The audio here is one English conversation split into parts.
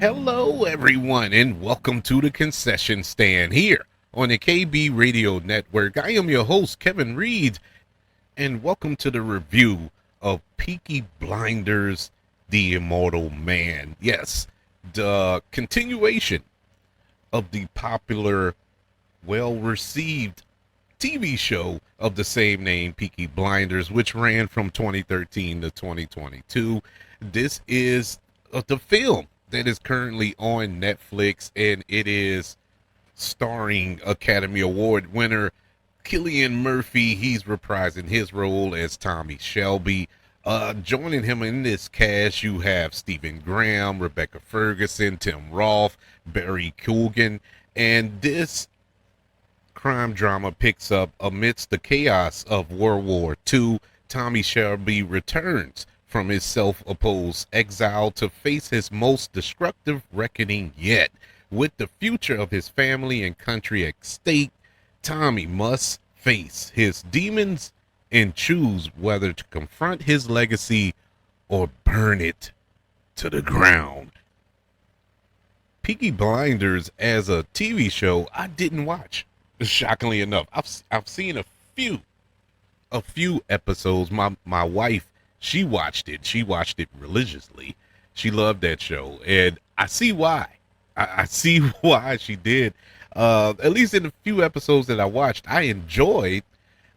Hello, everyone, and welcome to the concession stand here on the KB Radio Network. I am your host, Kevin Reed, and welcome to the review of Peaky Blinders, the Immortal Man. Yes, the continuation of the popular, well-received TV show of the same name, Peaky Blinders, which ran from 2013 to 2022. This is the film that is currently on Netflix, and it is starring Academy Award winner Cillian Murphy. He's reprising his role as Tommy Shelby. Joining him in this cast, you have Stephen Graham, Rebecca Ferguson, Tim Roth, Barry Keoghan, and this crime drama picks up amidst the chaos of World War II. Tommy Shelby returns from his self-opposed exile to face his most destructive reckoning yet. With the future of his family and country at stake, Tommy must face his demons and choose whether to confront his legacy or burn it to the ground. Peaky Blinders as a TV show, I didn't watch. Shockingly enough, I've seen a few episodes. My wife, she watched it. She watched it religiously. She loved that show, and I see why. I see why she did. At least in the few episodes that I watched, I enjoyed.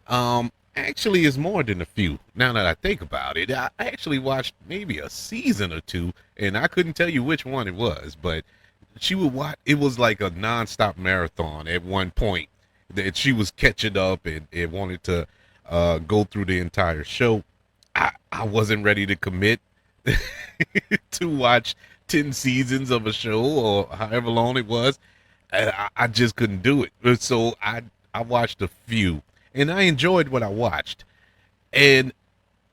Actually, it's more than a few. Now that I think about it, I actually watched maybe a season or two, and I couldn't tell you which one it was. But she would watch. It was like a nonstop marathon at one point that she was catching up and wanted to go through the entire show. I wasn't ready to commit to watch 10 seasons of a show or however long it was. I just couldn't do it. So I watched a few, and I enjoyed what I watched. And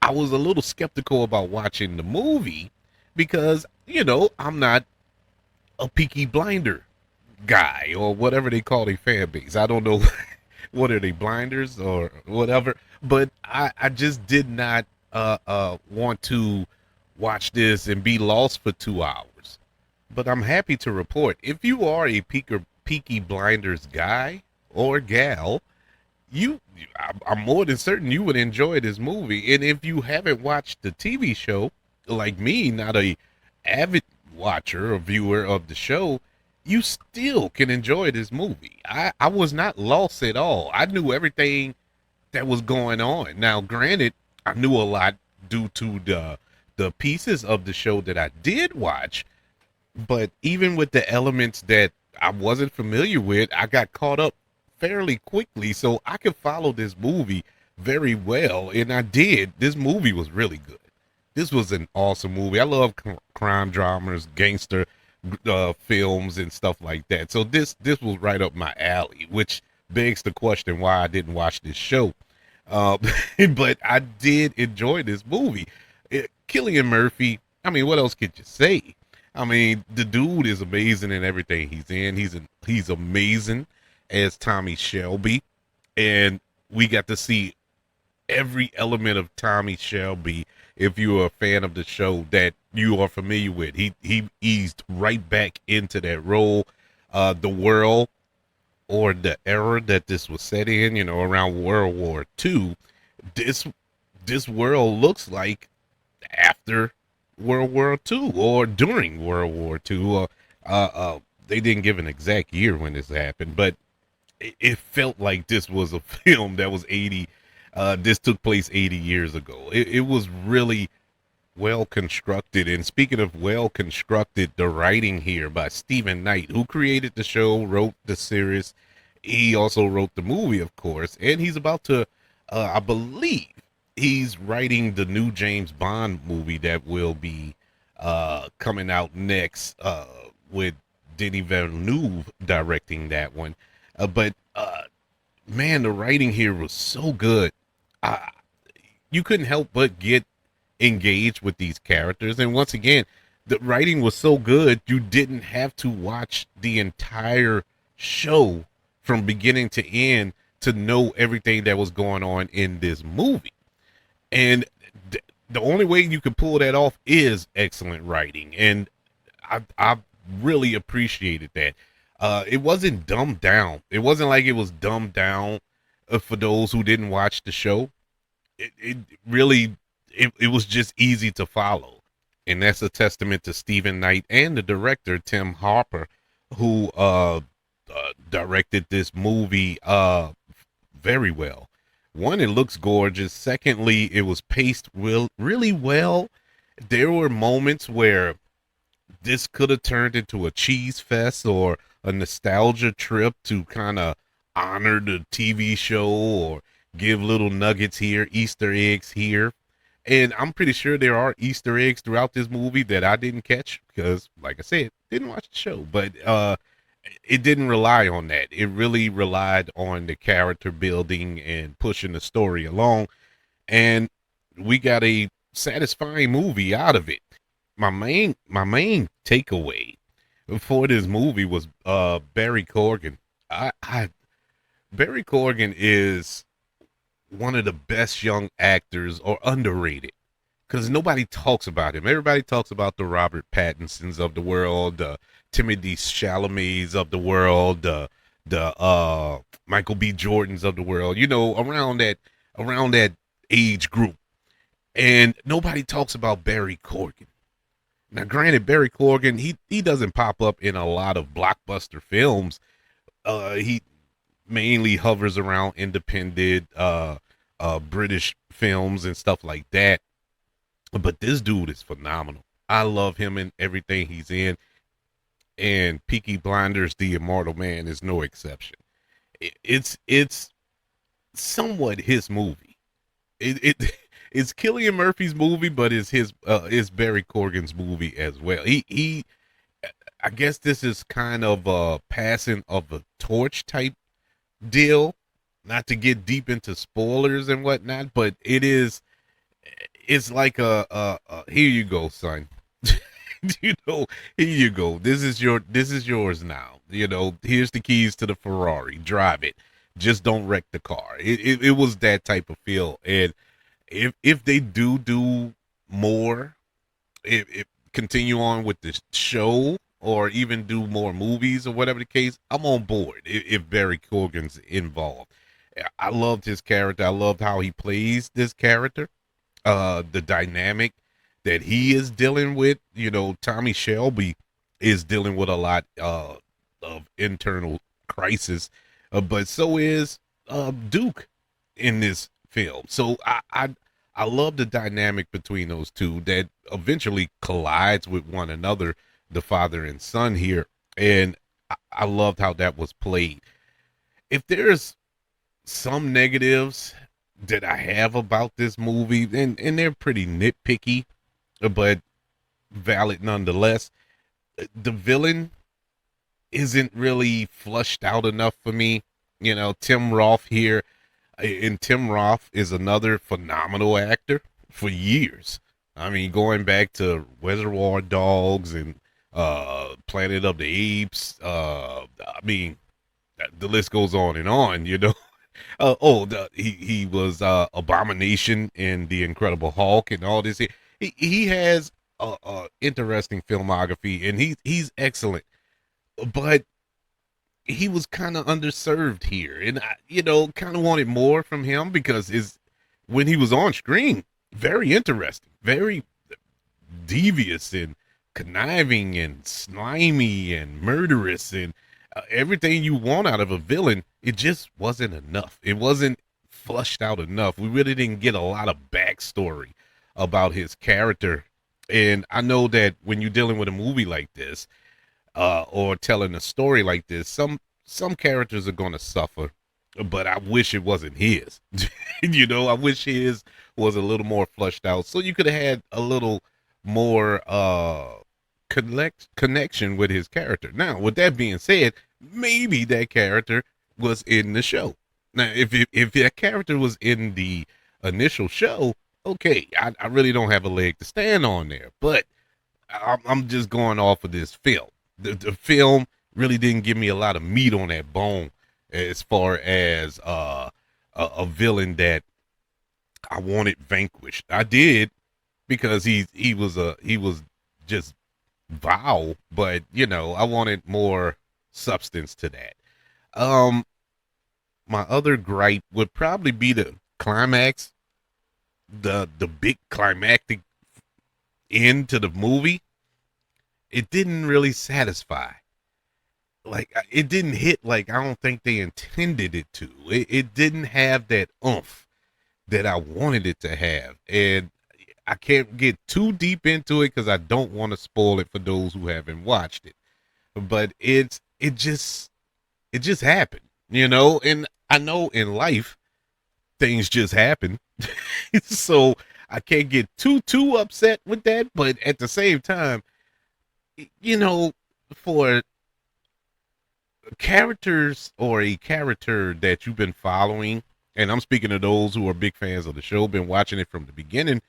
I was a little skeptical about watching the movie because, I'm not a Peaky Blinder guy or whatever they call their fan base. I don't know what are they, blinders or whatever, but I just did not want to watch this and be lost for 2 hours. But I'm happy to report, if you are a Peaky Blinders guy or gal, I'm more than certain you would enjoy this movie. And if you haven't watched the TV show, like me, not a avid watcher or viewer of the show, you still can enjoy this movie. I was not lost at all. I knew everything that was going on. Now, granted, I knew a lot due to the pieces of the show that I did watch, but even with the elements that I wasn't familiar with, I got caught up fairly quickly, so I could follow this movie very well, and I did. This movie was really good. This was an awesome movie. I love crime dramas, gangster films, and stuff like that. So this was right up my alley, which begs the question why I didn't watch this show. But I did enjoy this movie. Cillian Murphy, I mean, what else could you say? I mean, the dude is amazing in everything he's in. He's amazing as Tommy Shelby, and we got to see every element of Tommy Shelby. If you're a fan of the show that you are familiar with, he eased right back into that role. The world or the era that this was set in, around World War II, this world looks like after World War II or during World War II. They didn't give an exact year when this happened, but it felt like this was a film that was 80. This took place 80 years ago. It was really well constructed. And speaking of well constructed, the writing here by Stephen Knight, who created the show, wrote the series. He also wrote the movie, of course, and he's about to, I believe, he's writing the new James Bond movie that will be coming out next, with Denis Villeneuve directing that one. But man, the writing here was so good. You couldn't help but get engaged with these characters. And once again, the writing was so good, you didn't have to watch the entire show from beginning to end to know everything that was going on in this movie. And the only way you could pull that off is excellent writing. And I really appreciated that. It wasn't dumbed down. It wasn't like it was dumbed down for those who didn't watch the show. It really it was just easy to follow, and that's a testament to Stephen Knight and the director Tim Harper, who directed this movie very well. One, it looks gorgeous. Secondly, it was paced really well. There were moments where this could have turned into a cheese fest or a nostalgia trip to kind of honor the TV show or give little nuggets here, Easter eggs here. And I'm pretty sure there are Easter eggs throughout this movie that I didn't catch because, like I said, didn't watch the show. But it didn't rely on that. It really relied on the character building and pushing the story along. And we got a satisfying movie out of it. My main takeaway for this movie was Barry Keoghan. I Barry Keoghan is one of the best young actors, or underrated, because nobody talks about him. Everybody talks about the Robert Pattinsons of the world, the Timothy Chalamets of the world, the Michael B. Jordans of the world. You know, around that age group, and nobody talks about Barry Keoghan. Now, granted, Barry Keoghan, he doesn't pop up in a lot of blockbuster films. He mainly hovers around independent British films and stuff like that. But this dude is phenomenal. I love him in everything he's in, and Peaky Blinders, The Immortal Man, is no exception. It's somewhat his movie. It it's Cillian Murphy's movie, but it's Barry Keoghan's movie as well. He I guess this is kind of a passing of a torch type deal. Not to get deep into spoilers and whatnot, but it's like a here you go, son. You know, here you go. This is yours now. You know, here's the keys to the Ferrari. Drive it. Just don't wreck the car. It was that type of feel. And if they do more, if continue on with the show or even do more movies or whatever the case, I'm on board if Barry Keoghan's involved. I loved his character. I loved how he plays this character. The dynamic that he is dealing with. You know, Tommy Shelby is dealing with a lot of internal crisis, but so is Duke in this film. So I love the dynamic between those two that eventually collides with one another, the father and son here, and I loved how that was played. If there's some negatives that I have about this movie, and they're pretty nitpicky, but valid nonetheless. The villain isn't really flushed out enough for me. You know, Tim Roth here, and Tim Roth is another phenomenal actor for years. I mean, going back to Reservoir Dogs and Planet of the Apes. I mean, the list goes on and on. You know. He was Abomination in The Incredible Hulk and all this. He has a interesting filmography, and he's excellent. But he was kind of underserved here, and I, kind of wanted more from him because when he was on screen, very interesting, very devious and conniving and slimy and murderous and everything you want out of a villain. It just wasn't enough. It wasn't flushed out enough. We really didn't get a lot of backstory about his character. And I know that when you're dealing with a movie like this, or telling a story like this, some characters are going to suffer, but I wish it wasn't his. I wish his was a little more flushed out, so you could have had a little more connection with his character. Now, with that being said, maybe that character was in the show. Now, if that character was in the initial show, okay, I really don't have a leg to stand on there. But I'm just going off of this film. The film really didn't give me a lot of meat on that bone as far as a villain that I wanted vanquished. I did, because he was just vow, but I wanted more substance to that. Um, my other gripe would probably be the climax, the big climactic end to the movie. It didn't really satisfy. Like it didn't hit like I don't think they intended it to. It didn't have that oomph that I wanted it to have, and I can't get too deep into it because I don't want to spoil it for those who haven't watched it. But it just happened, and I know in life things just happen. So I can't get too upset with that, but at the same time, you know, for characters or a character that you've been following, and I'm speaking to those who are big fans of the show, been watching it from the beginning,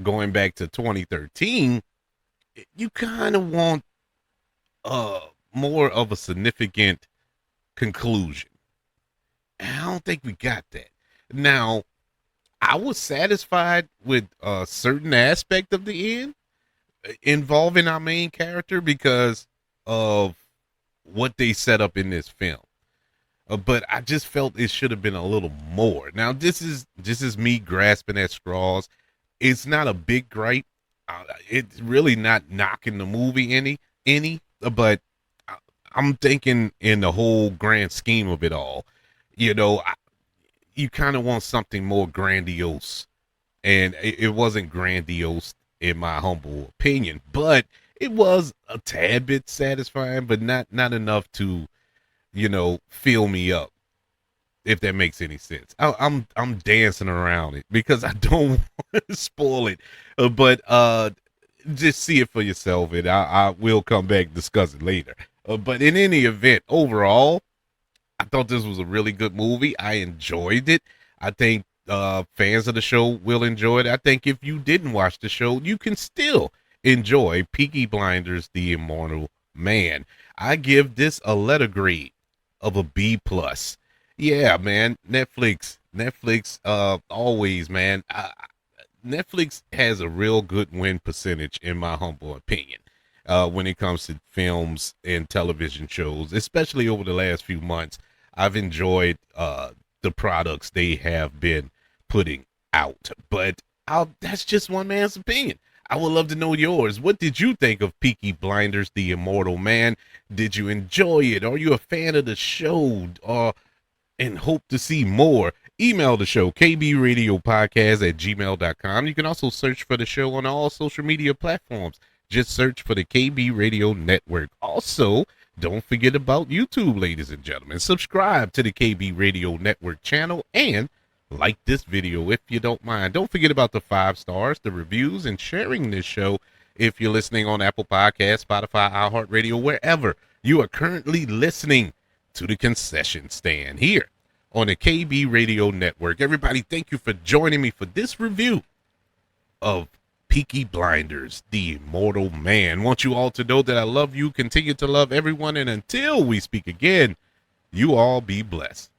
going back to 2013, you kind of want uh more of a significant conclusion. And I don't think we got that. Now, I was satisfied with a certain aspect of the end involving our main character because of what they set up in this film. But I just felt it should have been a little more. Now, this is me grasping at straws. It's not a big gripe. It's really not knocking the movie but I'm thinking in the whole grand scheme of it all, you know, I, you kind of want something more grandiose, and it wasn't grandiose in my humble opinion, but it was a tad bit satisfying, but not enough to fill me up, if that makes any sense. I'm dancing around it because I don't want to spoil it, but just see it for yourself, and I will come back and discuss it later. But in any event, overall, I thought this was a really good movie. I enjoyed it. I think fans of the show will enjoy it. I think if you didn't watch the show, you can still enjoy Peaky Blinders, The Immortal Man. I give this a letter grade of a B plus. Yeah, man. Netflix, always, man. Netflix has a real good win percentage, in my humble opinion, when it comes to films and television shows, especially over the last few months. I've enjoyed the products they have been putting out, but that's just one man's opinion. I would love to know yours. What did you think of Peaky Blinders, The Immortal Man? Did you enjoy it? Are you a fan of the show? And hope to see more? Email the show, kbradiopodcast@gmail.com. You can also search for the show on all social media platforms. Just search for the KB Radio Network. Also, don't forget about YouTube, ladies and gentlemen. Subscribe to the KB Radio Network channel and like this video if you don't mind. Don't forget about the 5 stars, the reviews, and sharing this show if you're listening on Apple Podcasts, Spotify, iHeartRadio, wherever you are currently listening to the concession stand here on the KB Radio Network. Everybody, thank you for joining me for this review of Peaky Blinders, The Immortal Man. Want you all to know that I love you, continue to love everyone, and until we speak again, you all be blessed.